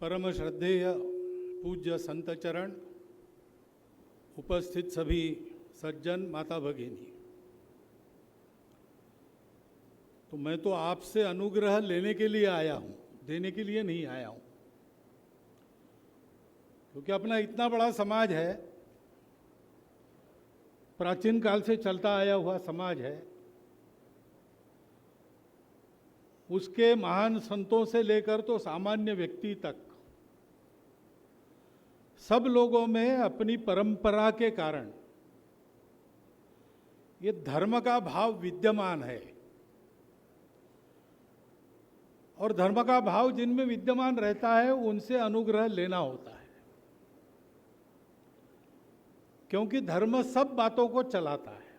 परम श्रद्धेय पूज्य संत चरण, उपस्थित सभी सज्जन, माता भगिनी, तो मैं तो आपसे अनुग्रह लेने के लिए आया हूँ, देने के लिए नहीं आया हूँ। क्योंकि अपना इतना बड़ा समाज है, प्राचीन काल से चलता आया हुआ समाज है, उसके महान संतों से लेकर तो सामान्य व्यक्ति तक सब लोगों में अपनी परंपरा के कारण ये धर्म का भाव विद्यमान है। और धर्म का भाव जिनमें विद्यमान रहता है उनसे अनुग्रह लेना होता है, क्योंकि धर्म सब बातों को चलाता है।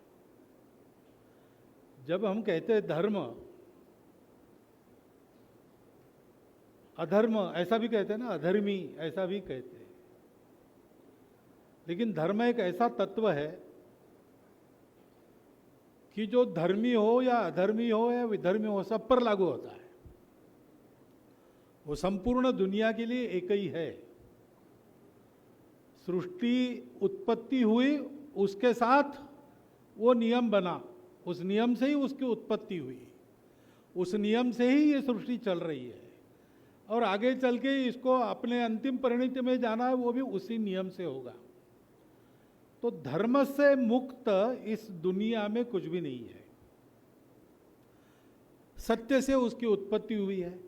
जब हम कहते हैं धर्म, अधर्म ऐसा भी कहते हैं ना, अधर्मी ऐसा भी कहते हैं, लेकिन धर्म एक ऐसा तत्व है कि जो धर्मी हो या अधर्मी हो या विधर्मी हो, सब पर लागू होता है। वो संपूर्ण दुनिया के लिए एक ही है। सृष्टि उत्पत्ति हुई, उसके साथ वो नियम बना, उस नियम से ही उसकी उत्पत्ति हुई, उस नियम से ही ये सृष्टि चल रही है, और आगे चल के इसको अपने अंतिम परिणति में जाना है, वो भी उसी नियम से होगा। तो धर्म से मुक्त इस दुनिया में कुछ भी नहीं है। सत्य से उसकी उत्पत्ति हुई है।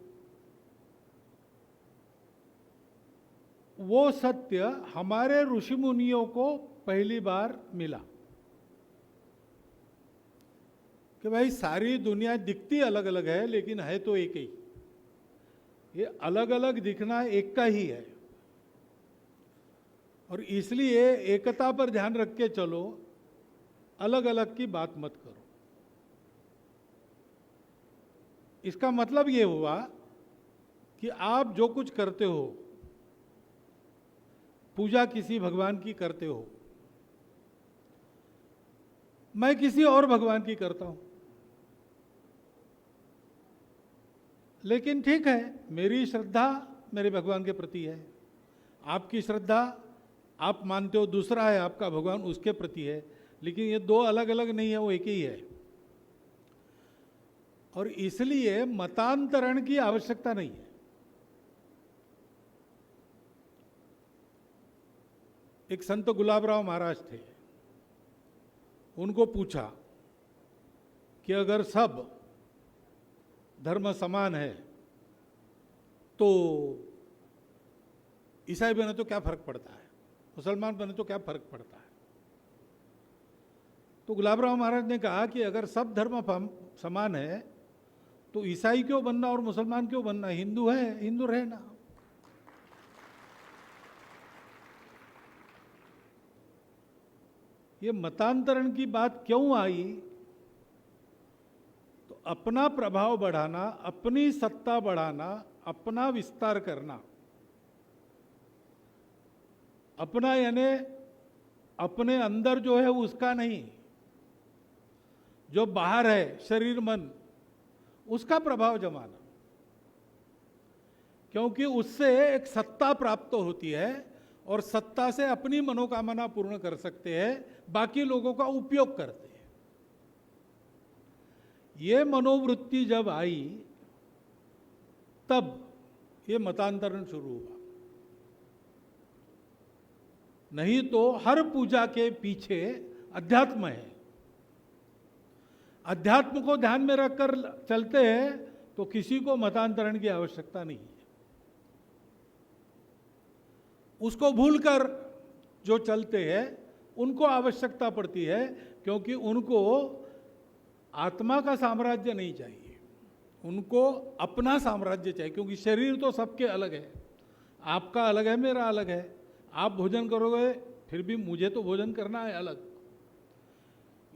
वो सत्य हमारे ऋषि मुनियों को पहली बार मिला कि भाई सारी दुनिया दिखती अलग अलग है, लेकिन है तो एक ही। ये अलग अलग दिखना एक का ही है, और इसलिए एकता पर ध्यान रख के चलो, अलग अलग की बात मत करो। इसका मतलब ये हुआ कि आप जो कुछ करते हो, पूजा किसी भगवान की करते हो, मैं किसी और भगवान की करता हूं, लेकिन ठीक है, मेरी श्रद्धा मेरे भगवान के प्रति है, आपकी श्रद्धा आप मानते हो दूसरा है, आपका भगवान उसके प्रति है, लेकिन ये दो अलग अलग नहीं है, वो एक ही है। और इसलिए मतांतरण की आवश्यकता नहीं है। एक संत गुलाबराव महाराज थे, उनको पूछा कि अगर सब धर्म समान है तो ईसाई बने तो क्या फर्क पड़ता है, मुसलमान बने तो क्या फर्क पड़ता है। तो गुलाबराव महाराज ने कहा कि अगर सब धर्म समान है तो ईसाई क्यों बनना और मुसलमान क्यों बनना, हिंदू है, हिंदू रहना। ये मतांतरण की बात क्यों आई? तो अपना प्रभाव बढ़ाना, अपनी सत्ता बढ़ाना, अपना विस्तार करना, अपना यानी अपने अंदर जो है उसका नहीं, जो बाहर है शरीर मन, उसका प्रभाव जमाना। क्योंकि उससे एक सत्ता प्राप्त होती है, और सत्ता से अपनी मनोकामना पूर्ण कर सकते हैं, बाकी लोगों का उपयोग करते हैं। ये मनोवृत्ति जब आई तब ये मतांतरण शुरू हुआ। नहीं तो हर पूजा के पीछे अध्यात्म है। अध्यात्म को ध्यान में रखकर चलते हैं तो किसी को मतांतरण की आवश्यकता नहीं है। उसको भूलकर जो चलते हैं उनको आवश्यकता पड़ती है, क्योंकि उनको आत्मा का साम्राज्य नहीं चाहिए, उनको अपना साम्राज्य चाहिए। क्योंकि शरीर तो सबके अलग है, आपका अलग है, मेरा अलग है। आप भोजन करोगे फिर भी मुझे तो भोजन करना है अलग।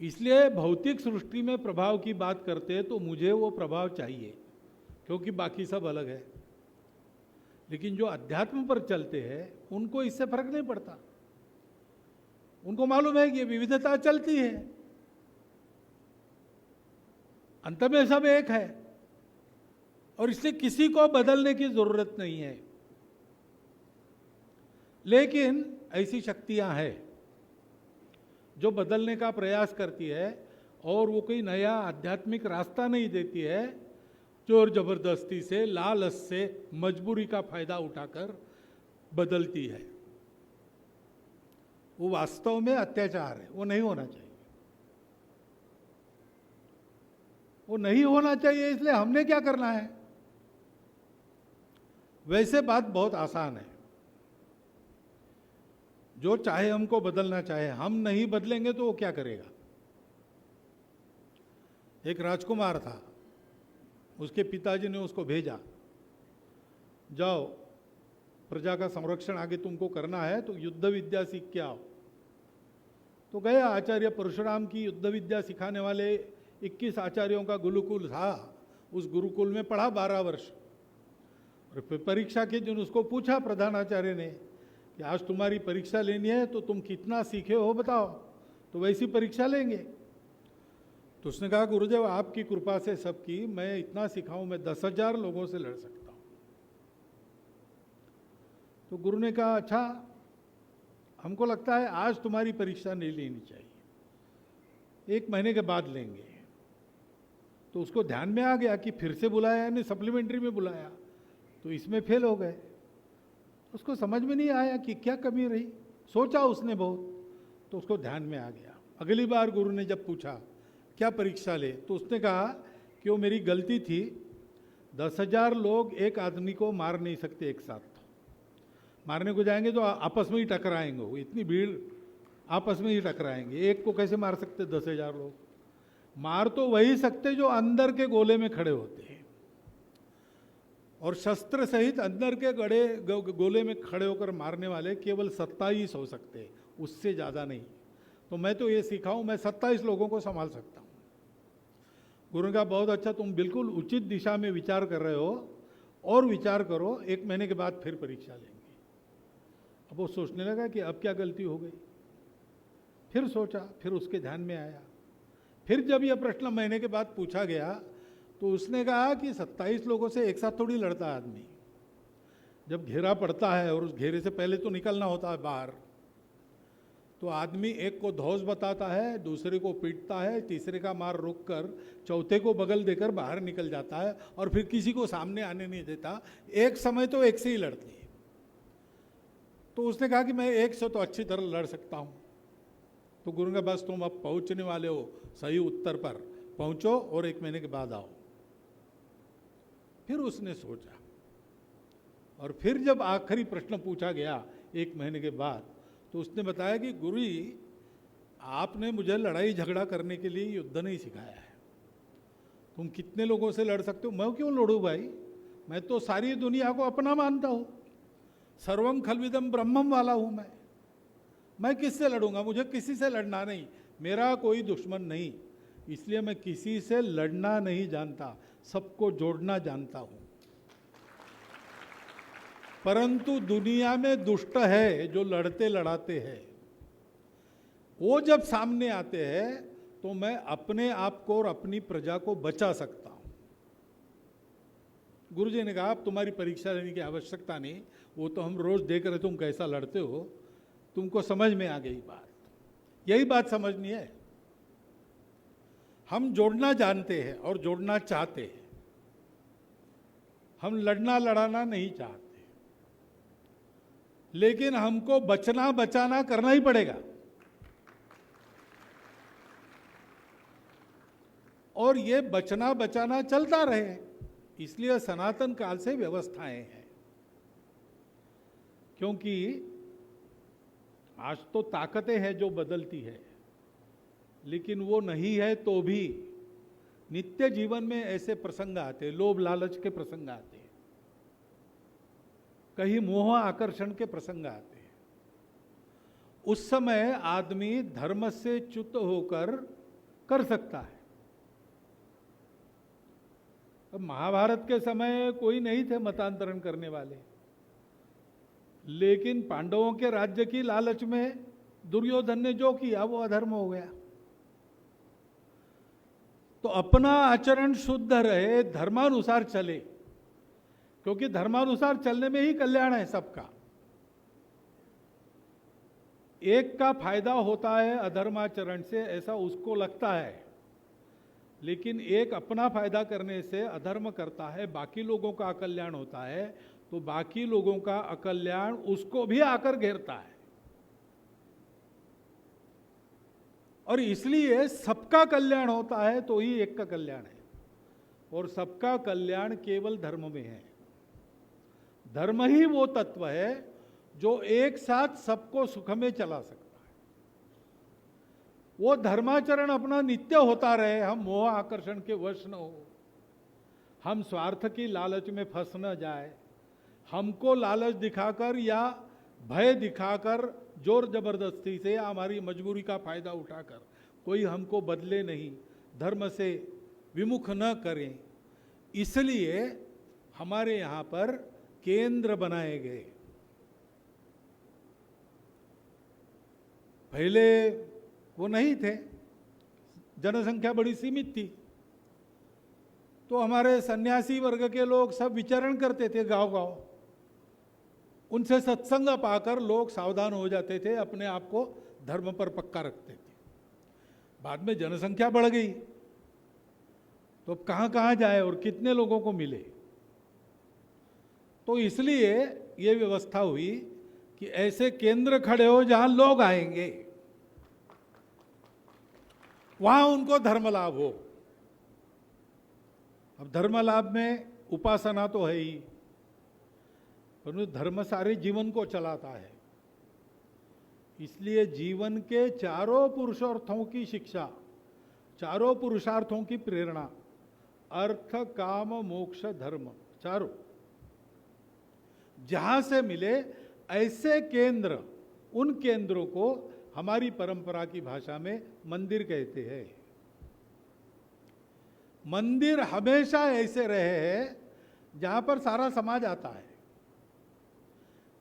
इसलिए भौतिक सृष्टि में प्रभाव की बात करते हैं तो मुझे वो प्रभाव चाहिए, क्योंकि बाकी सब अलग है। लेकिन जो अध्यात्म पर चलते हैं उनको इससे फर्क नहीं पड़ता। उनको मालूम है कि विविधता चलती है, अंत में सब एक है, और इसलिए किसी को बदलने की जरूरत नहीं है। लेकिन ऐसी शक्तियां हैं जो बदलने का प्रयास करती है और वो कोई नया आध्यात्मिक रास्ता नहीं देती है, जोर जबरदस्ती से, लालच से, मजबूरी का फायदा उठाकर बदलती है। वो वास्तव में अत्याचार है, वो नहीं होना चाहिए। वो नहीं होना चाहिए, इसलिए हमने क्या करना है? वैसे बात बहुत आसान है। जो चाहे हमको बदलना चाहे, हम नहीं बदलेंगे तो वो क्या करेगा? एक राजकुमार था, उसके पिताजी ने उसको भेजा, जाओ प्रजा का संरक्षण आगे तुमको करना है तो युद्ध विद्या सीख के आओ। तो गया। आचार्य परशुराम की युद्ध विद्या सिखाने वाले 21 आचार्यों का गुरुकुल था। उस गुरुकुल में पढ़ा 12 वर्ष। और फिर परीक्षा के दिन उसको पूछा प्रधानाचार्य ने कि आज तुम्हारी परीक्षा लेनी है तो तुम कितना सीखे हो बताओ, तो वैसी परीक्षा लेंगे। तो उसने कहा, गुरुदेव आपकी कृपा से सबकी मैं इतना सीखा हूं, मैं 10,000 लोगों से लड़ सकता हूं। तो गुरु ने कहा, अच्छा हमको लगता है आज तुम्हारी परीक्षा नहीं लेनी चाहिए, 1 महीने के बाद लेंगे। तो उसको ध्यान में आ गया कि फिर से बुलाया, यानी सप्लीमेंट्री में बुलाया, तो इसमें फेल हो गए। उसको समझ में नहीं आया कि क्या कमी रही, सोचा उसने बहुत, तो उसको ध्यान में आ गया। अगली बार गुरु ने जब पूछा क्या परीक्षा ले, तो उसने कहा कि वो मेरी गलती थी, 10,000 लोग एक आदमी को मार नहीं सकते एक साथ। मारने को जाएंगे तो आपस में ही टकराएंगे, वो इतनी भीड़ आपस में ही टकराएंगे, एक को कैसे मार सकते 10,000 लोग? मार तो वही सकते जो अंदर के गोले में खड़े होते हैं, और शस्त्र सहित अंदर के गोले में खड़े होकर मारने वाले केवल 27 हो सकते हैं, उससे ज़्यादा नहीं। तो मैं तो ये सीखा हूँ, मैं 27 लोगों को संभाल सकता हूँ। गुरु का बहुत अच्छा, तुम बिल्कुल उचित दिशा में विचार कर रहे हो, और विचार करो, 1 महीने के बाद फिर परीक्षा लेंगे। अब वो सोचने लगा कि अब क्या गलती हो गई। फिर सोचा, फिर उसके ध्यान में आया। फिर जब यह प्रश्न महीने के बाद पूछा गया तो उसने कहा कि 27 लोगों से एक साथ थोड़ी लड़ता आदमी। जब घेरा पड़ता है और उस घेरे से पहले तो निकलना होता है बाहर, तो आदमी एक को धौस बताता है, दूसरे को पीटता है, तीसरे का मार रोककर चौथे को बगल देकर बाहर निकल जाता है, और फिर किसी को सामने आने नहीं देता। एक समय तो एक से ही लड़ती है। तो उसने कहा कि मैं एक से तो अच्छी तरह लड़ सकता हूँ। तो गुरु का, बस तुम अब पहुँचने वाले हो सही उत्तर पर, पहुँचो और 1 महीने के बाद आओ। फिर उसने सोचा, और फिर जब आखिरी प्रश्न पूछा गया 1 महीने के बाद, तो उसने बताया कि गुरु जी, आपने मुझे लड़ाई झगड़ा करने के लिए युद्ध नहीं सिखाया है। तुम कितने लोगों से लड़ सकते हो, मैं क्यों लड़ूं भाई? मैं तो सारी दुनिया को अपना मानता हूं, सर्वम खलविदम ब्रह्मम वाला हूं मैं किससे लड़ूंगा? मुझे किसी से लड़ना नहीं, मेरा कोई दुश्मन नहीं, इसलिए मैं किसी से लड़ना नहीं जानता, सबको जोड़ना जानता हूं। परंतु दुनिया में दुष्ट है जो लड़ते लड़ाते हैं, वो जब सामने आते हैं तो मैं अपने आप को और अपनी प्रजा को बचा सकता हूं। गुरुजी ने कहा, अब तुम्हारी परीक्षा लेने की आवश्यकता नहीं, वो तो हम रोज देख रहे तुम कैसा लड़ते हो, तुमको समझ में आ गई बात। यही बात समझनी है। हम जोड़ना जानते हैं और जोड़ना चाहते हैं, हम लड़ना लड़ाना नहीं चाहते, लेकिन हमको बचना बचाना करना ही पड़ेगा। और ये बचना बचाना चलता रहे, इसलिए सनातन काल से व्यवस्थाएं हैं। क्योंकि आज तो ताकतें हैं जो बदलती है, लेकिन वो नहीं है तो भी नित्य जीवन में ऐसे प्रसंग आते हैं, लोभ लालच के प्रसंग आते हैं, कहीं मोह आकर्षण के प्रसंग आते हैं। उस समय आदमी धर्म से च्युत होकर कर सकता है। अब महाभारत के समय कोई नहीं थे मतांतरण करने वाले, लेकिन पांडवों के राज्य की लालच में दुर्योधन ने जो किया वो अधर्म हो गया। तो अपना आचरण शुद्ध रहे, धर्मानुसार चले, क्योंकि धर्मानुसार चलने में ही कल्याण है सबका। एक का फायदा होता है अधर्माचरण से, ऐसा उसको लगता है, लेकिन एक अपना फायदा करने से अधर्म करता है, बाकी लोगों का अकल्याण होता है, तो बाकी लोगों का अकल्याण उसको भी आकर घेरता है। और इसलिए सबका कल्याण होता है तो ही एक का कल्याण है, और सबका कल्याण केवल धर्म में है। धर्म ही वो तत्व है जो एक साथ सबको सुख में चला सकता है। वो धर्माचरण अपना नित्य होता रहे, हम मोह आकर्षण के वश न हो, हम स्वार्थ की लालच में फंस न जाए, हमको लालच दिखाकर या भय दिखाकर जोर जबरदस्ती से या हमारी मजबूरी का फायदा उठाकर कोई हमको बदले नहीं, धर्म से विमुख न करें, इसलिए हमारे यहाँ पर केंद्र बनाए गए। पहले वो नहीं थे, जनसंख्या बड़ी सीमित थी, तो हमारे सन्यासी वर्ग के लोग सब विचरण करते थे गांव गांव, उनसे सत्संग पाकर लोग सावधान हो जाते थे, अपने आप को धर्म पर पक्का रखते थे। बाद में जनसंख्या बढ़ गई तो अब कहाँ कहाँ जाए और कितने लोगों को मिले, तो इसलिए ये व्यवस्था हुई कि ऐसे केंद्र खड़े हो जहां लोग आएंगे, वहां उनको धर्म लाभ हो। अब धर्म लाभ में उपासना तो है ही, परंतु धर्म सारे जीवन को चलाता है। इसलिए जीवन के चारों पुरुषार्थों की शिक्षा, चारों पुरुषार्थों की प्रेरणा, अर्थ काम मोक्ष धर्म, चारों जहां से मिले ऐसे केंद्र, उन केंद्रों को हमारी परंपरा की भाषा में मंदिर कहते हैं। मंदिर हमेशा ऐसे रहे हैं जहां पर सारा समाज आता है,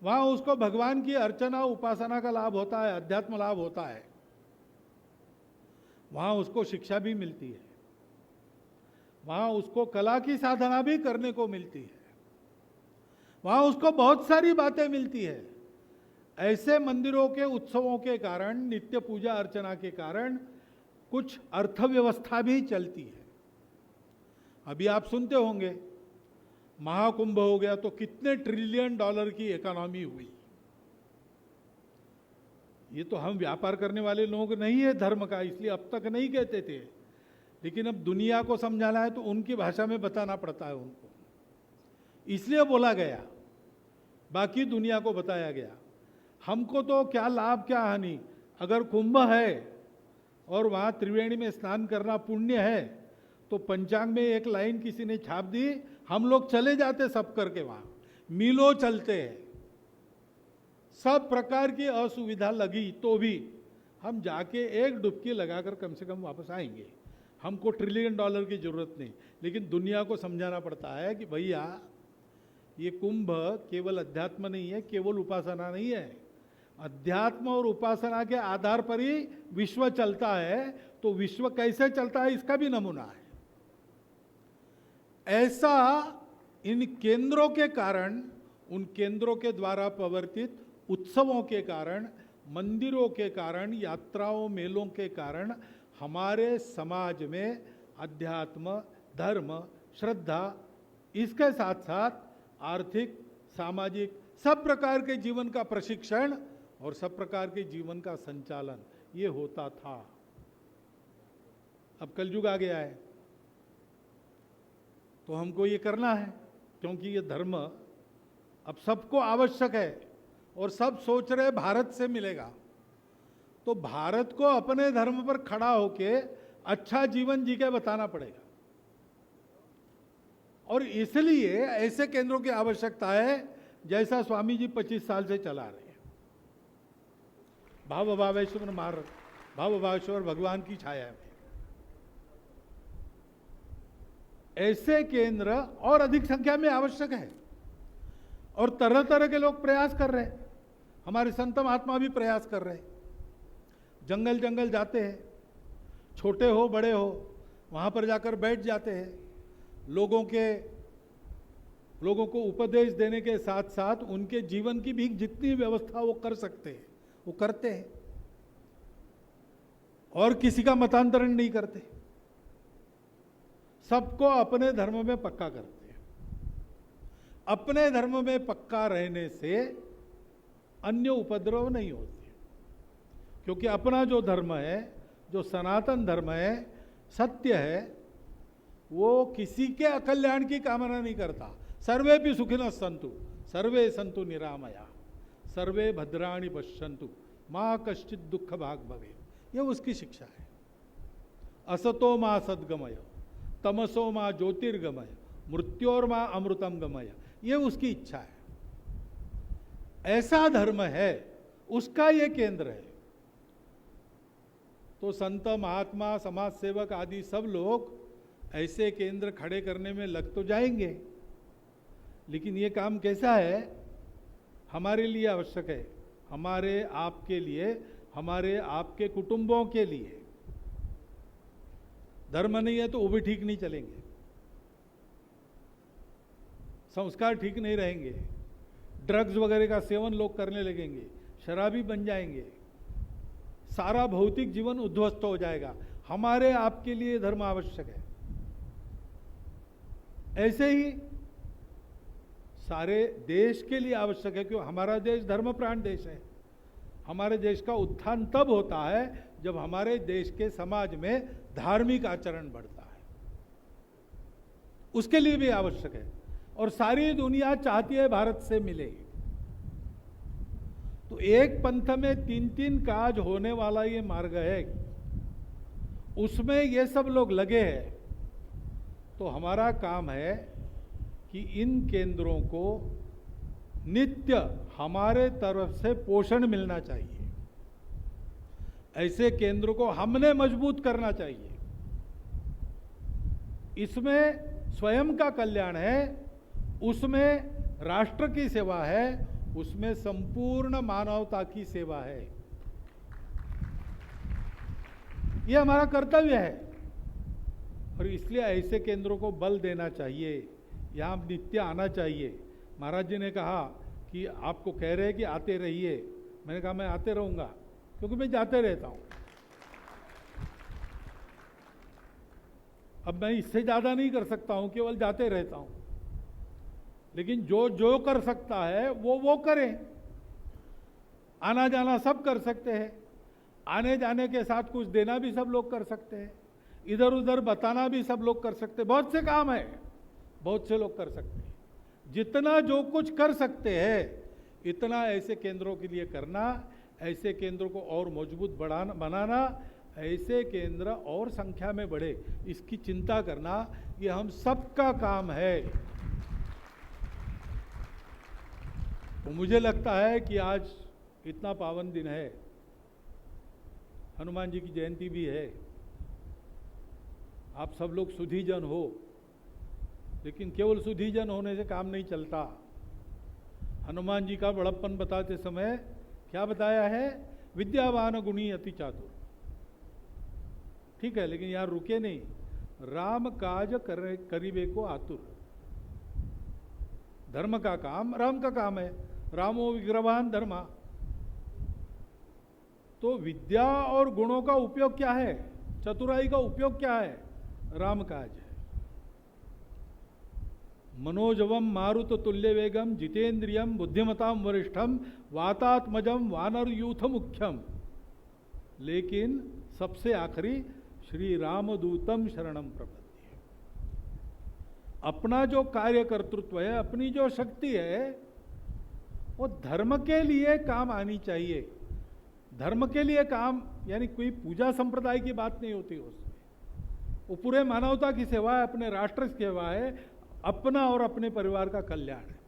वहां उसको भगवान की अर्चना उपासना का लाभ होता है, अध्यात्म लाभ होता है, वहां उसको शिक्षा भी मिलती है, वहां उसको कला की साधना भी करने को मिलती है, वहां उसको बहुत सारी बातें मिलती है। ऐसे मंदिरों के उत्सवों के कारण, नित्य पूजा अर्चना के कारण कुछ अर्थव्यवस्था भी चलती है। अभी आप सुनते होंगे महाकुंभ हो गया तो कितने ट्रिलियन डॉलर की इकोनॉमी हुई। ये तो हम व्यापार करने वाले लोग नहीं है धर्म का, इसलिए अब तक नहीं कहते थे, लेकिन अब दुनिया को समझाना है तो उनकी भाषा में बताना पड़ता है उनको, इसलिए बोला गया, बाकी दुनिया को बताया गया। हमको तो क्या लाभ क्या हानि, अगर कुंभ है और वहां त्रिवेणी में स्नान करना पुण्य है तो पंचांग में एक लाइन किसी ने छाप दी, हम लोग चले जाते सब करके, वहां मीलों चलते हैं, सब प्रकार की असुविधा लगी तो भी हम जाके एक डुबकी लगाकर कम से कम वापस आएंगे। हमको ट्रिलियन डॉलर की जरूरत नहीं, लेकिन दुनिया को समझाना पड़ता है कि भैया ये कुंभ केवल अध्यात्म नहीं है, केवल उपासना नहीं है, अध्यात्म और उपासना के आधार पर ही विश्व चलता है, तो विश्व कैसे चलता है इसका भी नमूना है। ऐसा इन केंद्रों के कारण, उन केंद्रों के द्वारा प्रवर्तित उत्सवों के कारण, मंदिरों के कारण, यात्राओं मेलों के कारण हमारे समाज में अध्यात्म, धर्म, श्रद्धा, इसके साथ साथ आर्थिक, सामाजिक सब प्रकार के जीवन का प्रशिक्षण और सब प्रकार के जीवन का संचालन ये होता था। अब कलयुग आ गया है तो हमको ये करना है, क्योंकि ये धर्म अब सबको आवश्यक है और सब सोच रहे भारत से मिलेगा, तो भारत को अपने धर्म पर खड़ा होके अच्छा जीवन जी के बताना पड़ेगा। और इसलिए ऐसे केंद्रों की आवश्यकता है जैसा स्वामी जी 25 साल से चला रहे हैं। भाव भावेश्वर मार्ग, भाव भावेश्वर भगवान की छाया में ऐसे केंद्र और अधिक संख्या में आवश्यक है, और तरह तरह के लोग प्रयास कर रहे हैं। हमारे संत महात्मा भी प्रयास कर रहे हैं, जंगल जंगल जाते हैं, छोटे हो बड़े हो वहां पर जाकर बैठ जाते हैं, लोगों को उपदेश देने के साथ साथ उनके जीवन की भी जितनी व्यवस्था वो कर सकते हैं वो करते हैं। और किसी का मतांतरण नहीं करते, सबको अपने धर्म में पक्का करते हैं। अपने धर्म में पक्का रहने से अन्य उपद्रव नहीं होते, क्योंकि अपना जो धर्म है, जो सनातन धर्म है, सत्य है, वो किसी के अकल्याण की कामना नहीं करता। सर्वे भी सुखिनः सन्तु, सर्वे सन्तु निरामया, सर्वे भद्राणि पश्यन्तु, मां कश्चित् दुःख भाग् भवेत्। ये उसकी शिक्षा है। असतो मां सद्गमय, तमसो मां ज्योतिर्गमय, मृत्योर मां अमृतम गमय। ये उसकी इच्छा है। ऐसा धर्म है, उसका ये केंद्र है। तो संत, महात्मा, समाज सेवक आदि सब लोग ऐसे केंद्र खड़े करने में लग तो जाएंगे, लेकिन ये काम कैसा है, हमारे लिए आवश्यक है, हमारे आपके लिए, हमारे आपके कुटुंबों के लिए। धर्म नहीं है तो वो भी ठीक नहीं चलेंगे, संस्कार ठीक नहीं रहेंगे, ड्रग्स वगैरह का सेवन लोग करने लगेंगे, शराबी बन जाएंगे, सारा भौतिक जीवन उद्ध्वस्त हो जाएगा। हमारे आपके लिए धर्म आवश्यक है। ऐसे ही सारे देश के लिए आवश्यक है, क्योंकि हमारा देश धर्म प्राण देश है। हमारे देश का उत्थान तब होता है जब हमारे देश के समाज में धार्मिक आचरण बढ़ता है, उसके लिए भी आवश्यक है। और सारी दुनिया चाहती है भारत से मिले। तो एक पंथ में तीन तीन काज होने वाला ये मार्ग है, उसमें ये सब लोग लगे हैं। तो हमारा काम है कि इन केंद्रों को नित्य हमारे तरफ से पोषण मिलना चाहिए। ऐसे केंद्र को हमने मजबूत करना चाहिए। इसमें स्वयं का कल्याण है, उसमें राष्ट्र की सेवा है, उसमें संपूर्ण मानवता की सेवा है। यह हमारा कर्तव्य है और इसलिए ऐसे केंद्रों को बल देना चाहिए, यहाँ नित्य आना चाहिए। महाराज जी ने कहा कि आपको कह रहे हैं कि आते रहिए, मैंने कहा मैं आते रहूँगा, क्योंकि मैं जाते रहता हूँ। अब मैं इससे ज़्यादा नहीं कर सकता हूँ, केवल जाते रहता हूँ। लेकिन जो जो कर सकता है वो करें। आना जाना सब कर सकते हैं, आने जाने के साथ कुछ देना भी सब लोग कर सकते हैं, इधर उधर बताना भी सब लोग कर सकते हैं। बहुत से काम है, बहुत से लोग कर सकते हैं। जितना जो कुछ कर सकते हैं इतना ऐसे केंद्रों के लिए करना, ऐसे केंद्रों को और मजबूत बनाना, ऐसे केंद्र और संख्या में बढ़े, इसकी चिंता करना, ये हम सबका काम है। तो मुझे लगता है कि आज इतना पावन दिन है, हनुमान जी की जयंती भी है, आप सब लोग सुधीजन हो, लेकिन केवल सुधीजन होने से काम नहीं चलता। हनुमान जी का बड़प्पन बताते समय क्या बताया है? विद्यावान गुणी अति चातुर। ठीक है, लेकिन यार रुके नहीं, राम काज करीबे को आतुर। धर्म का काम राम का काम है, रामो विग्रहवान धर्मा। तो विद्या और गुणों का उपयोग क्या है, चतुराई का उपयोग क्या है? राम काज है। मनोजवम मारुत तुल्य वेगम जितेंद्रियम बुद्धिमताम वरिष्ठम वातात्मजम वानर यूथ मुख्यम। लेकिन सबसे आखिरी श्री रामदूतम शरणम प्रपद्ये। अपना जो कार्य कर्तृत्व है, अपनी जो शक्ति है, वो धर्म के लिए काम आनी चाहिए। धर्म के लिए काम यानी कोई पूजा संप्रदाय की बात नहीं होती उसमें, वो पूरे मानवता की सेवा है, अपने राष्ट्र की सेवा है, अपना और अपने परिवार का कल्याण है।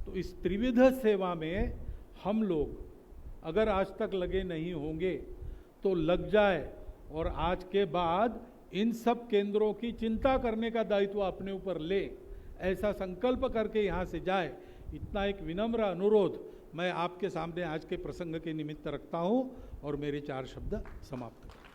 तो इस त्रिविध सेवा में हम लोग अगर आज तक लगे नहीं होंगे तो लग जाए, और आज के बाद इन सब केंद्रों की चिंता करने का दायित्व अपने ऊपर ले, ऐसा संकल्प करके यहाँ से जाए। इतना एक विनम्र अनुरोध मैं आपके सामने आज के प्रसंग के निमित्त रखता हूँ और मेरे 4 शब्द समाप्त करता हूँ।